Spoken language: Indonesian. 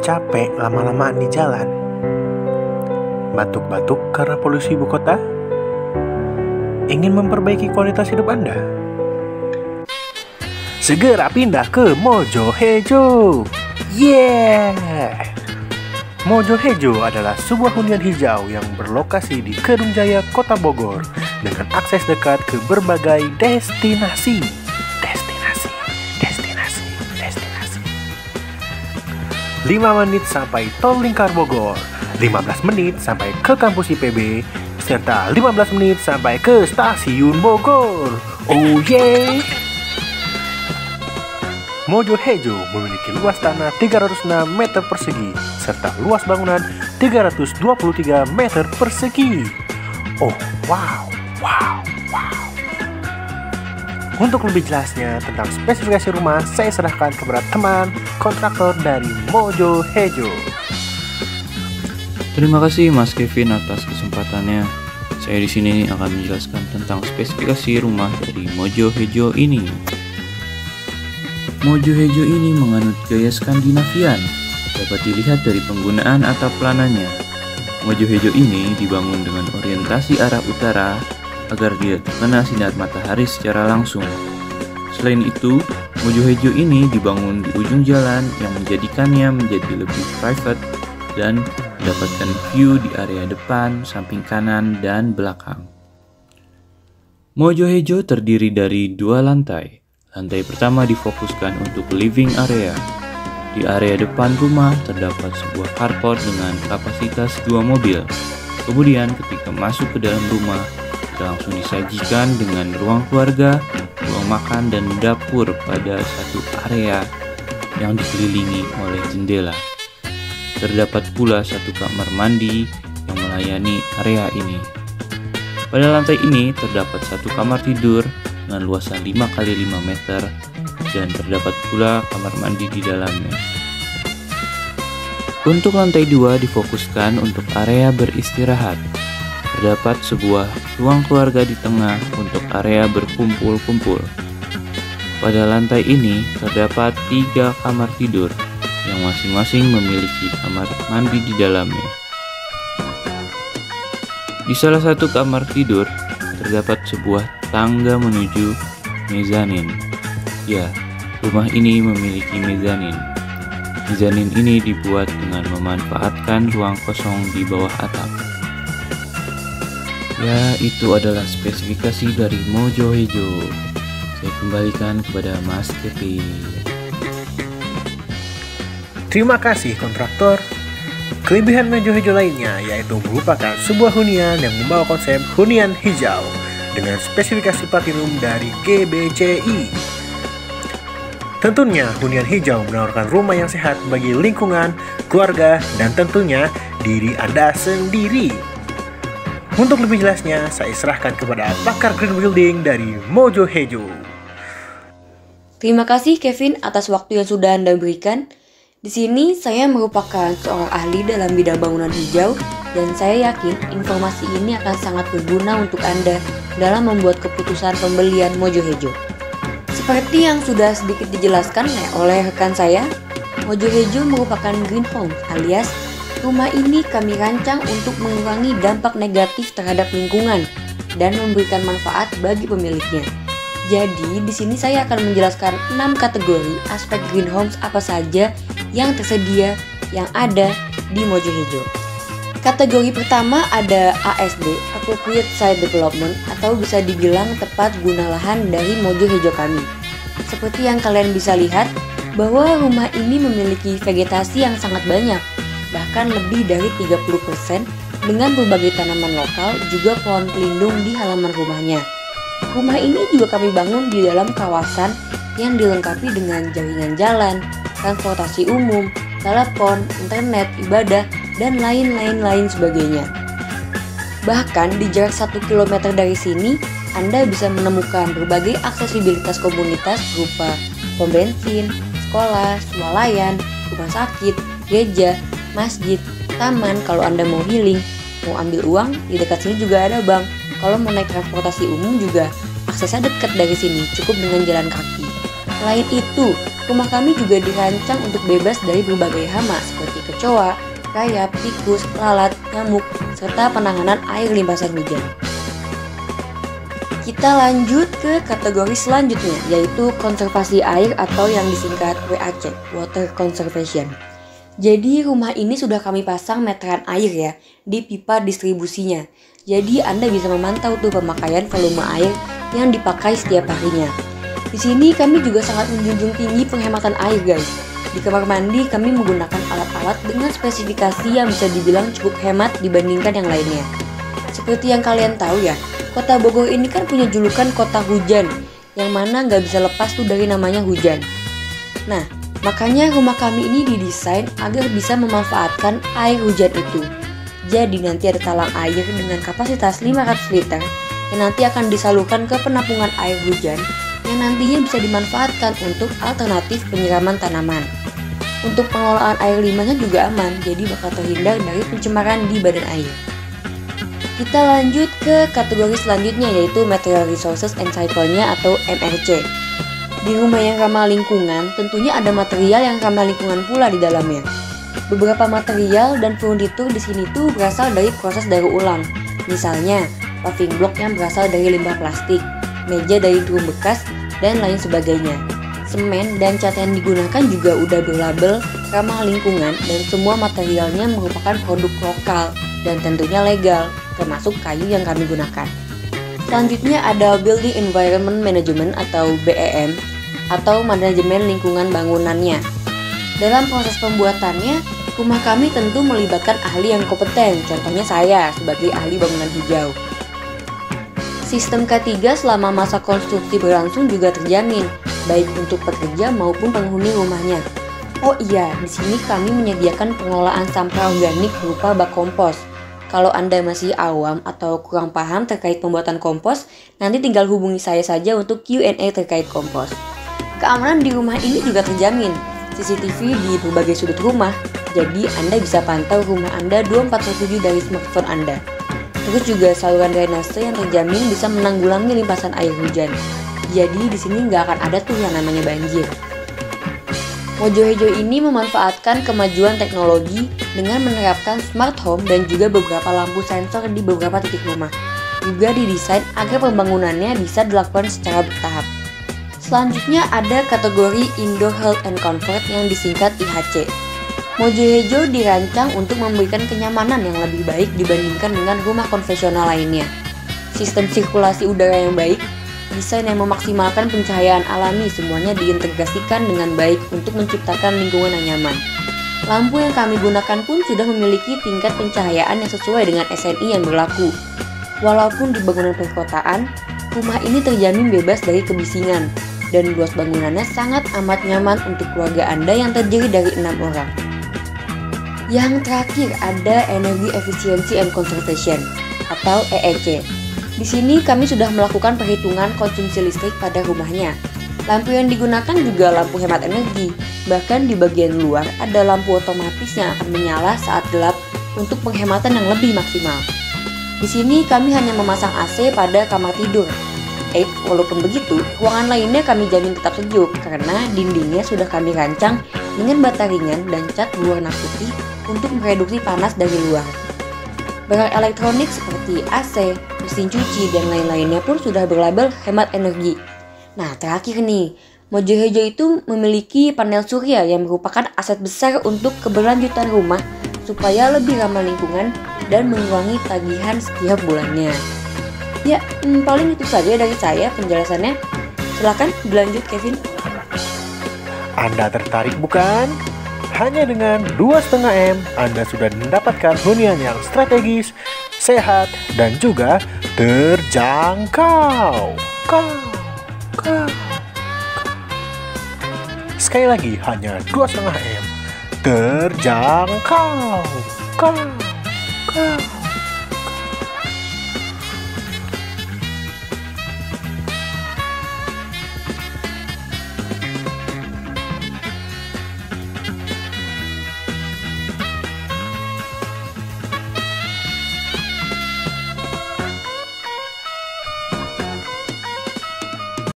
capek lama-lamaan di jalan? Batuk-batuk karena polusi ibu kota? Ingin memperbaiki kualitas hidup Anda? Segera pindah ke Mojohejo. Yeah! Mojohejo adalah sebuah hunian hijau yang berlokasi di Kedung Jaya, Kota Bogor dengan akses dekat ke berbagai destinasi. 5 menit sampai Tol Lingkar Bogor, 15 menit sampai ke kampus IPB, serta 15 menit sampai ke stasiun Bogor. Oh yeah! Mojohejo memiliki luas tanah 306 meter persegi, serta luas bangunan 323 meter persegi. Oh wow. Untuk lebih jelasnya tentang spesifikasi rumah, saya serahkan kepada teman kontraktor dari Mojohejo. Terima kasih Mas Kevin atas kesempatannya. Saya di sini akan menjelaskan tentang spesifikasi rumah dari Mojohejo ini. Mojohejo ini menganut gaya Skandinavian. Dapat dilihat dari penggunaan atap plananya. Mojohejo ini dibangun dengan orientasi arah utara agar tidak terkena sinar matahari secara langsung. Selain itu, Mojohejo ini dibangun di ujung jalan yang menjadikannya menjadi lebih private dan mendapatkan view di area depan, samping kanan, dan belakang. Mojohejo terdiri dari 2 lantai. Lantai pertama difokuskan untuk living area. Di area depan rumah terdapat sebuah carport dengan kapasitas 2 mobil. Kemudian ketika masuk ke dalam rumah, langsung disajikan dengan ruang keluarga, ruang makan, dan dapur pada satu area yang dikelilingi oleh jendela. Terdapat pula satu kamar mandi yang melayani area ini. Pada lantai ini terdapat satu kamar tidur dengan luasan 5 x 5 meter dan terdapat pula kamar mandi di dalamnya. Untuk lantai 2 difokuskan untuk area beristirahat. Terdapat sebuah ruang keluarga di tengah untuk area berkumpul-kumpul. Pada lantai ini terdapat 3 kamar tidur yang masing-masing memiliki kamar mandi di dalamnya. Di salah satu kamar tidur terdapat sebuah tangga menuju mezanin. Ya, rumah ini memiliki mezanin. Mezanin ini dibuat dengan memanfaatkan ruang kosong di bawah atap. Ya, itu adalah spesifikasi dari Mojohejo. Saya kembalikan kepada Mas Kevin. Terima kasih kontraktor. Kelebihan Mojohejo lainnya yaitu merupakan sebuah hunian yang membawa konsep hunian hijau dengan spesifikasi platinum dari GBCI. Tentunya hunian hijau menawarkan rumah yang sehat bagi lingkungan, keluarga, dan tentunya diri Anda sendiri. Untuk lebih jelasnya, saya serahkan kepada pakar green building dari Mojohejo. Terima kasih Kevin atas waktu yang sudah Anda berikan. Di sini saya merupakan seorang ahli dalam bidang bangunan hijau dan saya yakin informasi ini akan sangat berguna untuk Anda dalam membuat keputusan pembelian Mojohejo. Seperti yang sudah sedikit dijelaskan oleh rekan saya, Mojohejo merupakan green home alias rumah ini kami rancang untuk mengurangi dampak negatif terhadap lingkungan dan memberikan manfaat bagi pemiliknya. Jadi, di sini saya akan menjelaskan 6 kategori aspek green homes apa saja yang tersedia yang ada di Mojohejo. Kategori pertama ada ASD, Appropriate Site Development, atau bisa dibilang tepat guna lahan dari Mojohejo kami. Seperti yang kalian bisa lihat, bahwa rumah ini memiliki vegetasi yang sangat banyak, bahkan lebih dari 30% dengan berbagai tanaman lokal juga pohon pelindung di halaman rumahnya. Rumah ini juga kami bangun di dalam kawasan yang dilengkapi dengan jaringan jalan, transportasi umum, telepon, internet, ibadah, dan lain-lain sebagainya. Bahkan di jarak 1 km dari sini, Anda bisa menemukan berbagai aksesibilitas komunitas berupa pom bensin, sekolah, swalayan, rumah sakit, gereja, masjid, taman kalau Anda mau healing, mau ambil uang, di dekat sini juga ada bank. Kalau mau naik transportasi umum juga aksesnya dekat dari sini, cukup dengan jalan kaki. Selain itu, rumah kami juga dirancang untuk bebas dari berbagai hama seperti kecoa, rayap, tikus, lalat, nyamuk, serta penanganan air limpasan hujan. Kita lanjut ke kategori selanjutnya, yaitu konservasi air atau yang disingkat WAC, Water Conservation. Jadi rumah ini sudah kami pasang meteran air ya, di pipa distribusinya. Jadi Anda bisa memantau tuh pemakaian volume air yang dipakai setiap harinya. Di sini kami juga sangat menjunjung tinggi penghematan air guys. Di kamar mandi kami menggunakan alat-alat dengan spesifikasi yang bisa dibilang cukup hemat dibandingkan yang lainnya. Seperti yang kalian tahu ya, Kota Bogor ini kan punya julukan kota hujan, yang mana nggak bisa lepas tuh dari namanya hujan. Nah, makanya rumah kami ini didesain agar bisa memanfaatkan air hujan itu. Jadi nanti ada talang air dengan kapasitas 500 liter yang nanti akan disalurkan ke penampungan air hujan yang nantinya bisa dimanfaatkan untuk alternatif penyiraman tanaman. Untuk pengelolaan air limbahnya juga aman, jadi bakal terhindar dari pencemaran di badan air. Kita lanjut ke kategori selanjutnya, yaitu Material Resources and Cycle-nya atau MRC. Di rumah yang ramah lingkungan, tentunya ada material yang ramah lingkungan pula di dalamnya. Beberapa material dan furnitur di sini tuh berasal dari proses daur ulang. Misalnya, paving block yang berasal dari limbah plastik, meja dari drum bekas, dan lain sebagainya. Semen dan cat yang digunakan juga udah berlabel ramah lingkungan dan semua materialnya merupakan produk lokal dan tentunya legal, termasuk kayu yang kami gunakan. Selanjutnya ada Building Environment Management atau BEM atau manajemen lingkungan bangunannya. Dalam proses pembuatannya, rumah kami tentu melibatkan ahli yang kompeten, contohnya saya sebagai ahli bangunan hijau. Sistem K3 selama masa konstruksi berlangsung juga terjamin, baik untuk pekerja maupun penghuni rumahnya. Oh iya, di sini kami menyediakan pengelolaan sampah organik berupa bak kompos. Kalau Anda masih awam atau kurang paham terkait pembuatan kompos, nanti tinggal hubungi saya saja untuk Q&A terkait kompos. Keamanan di rumah ini juga terjamin, CCTV di berbagai sudut rumah, jadi Anda bisa pantau rumah Anda 24/7 dari smartphone Anda. Terus juga saluran drainase yang terjamin bisa menanggulangi limpasan air hujan. Jadi di sini nggak akan ada tuh yang namanya banjir. Mojo Hejo ini memanfaatkan kemajuan teknologi dengan menerapkan smart home dan juga beberapa lampu sensor di beberapa titik rumah. Juga didesain agar pembangunannya bisa dilakukan secara bertahap. Selanjutnya ada kategori Indoor Health and Comfort yang disingkat IHC. Mojo Hejo dirancang untuk memberikan kenyamanan yang lebih baik dibandingkan dengan rumah konvensional lainnya. Sistem sirkulasi udara yang baik, desain yang memaksimalkan pencahayaan alami, semuanya diintegrasikan dengan baik untuk menciptakan lingkungan yang nyaman. Lampu yang kami gunakan pun sudah memiliki tingkat pencahayaan yang sesuai dengan SNI yang berlaku. Walaupun di bangunan perkotaan, rumah ini terjamin bebas dari kebisingan, dan luas bangunannya sangat amat nyaman untuk keluarga Anda yang terdiri dari 6 orang. Yang terakhir ada Energy Efficiency and Conservation atau EEC. Di sini kami sudah melakukan perhitungan konsumsi listrik pada rumahnya. Lampu yang digunakan juga lampu hemat energi. Bahkan di bagian luar ada lampu otomatis yang akan menyala saat gelap untuk penghematan yang lebih maksimal. Di sini kami hanya memasang AC pada kamar tidur. Walaupun begitu, ruangan lainnya kami jamin tetap sejuk karena dindingnya sudah kami rancang dengan bata ringan dan cat berwarna putih untuk mereduksi panas dari luar. Barang elektronik seperti AC, mesin cuci, dan lain-lainnya pun sudah berlabel hemat energi. Nah, terakhir nih, Mojo Hejo itu memiliki panel surya yang merupakan aset besar untuk keberlanjutan rumah supaya lebih ramah lingkungan dan mengurangi tagihan setiap bulannya. Ya, paling itu saja dari saya penjelasannya. Silakan dilanjut, Kevin. Anda tertarik bukan? Hanya dengan 2,5 M, Anda sudah mendapatkan hunian yang strategis, sehat, dan juga terjangkau. Sekali lagi, hanya 2,5 M, terjangkau.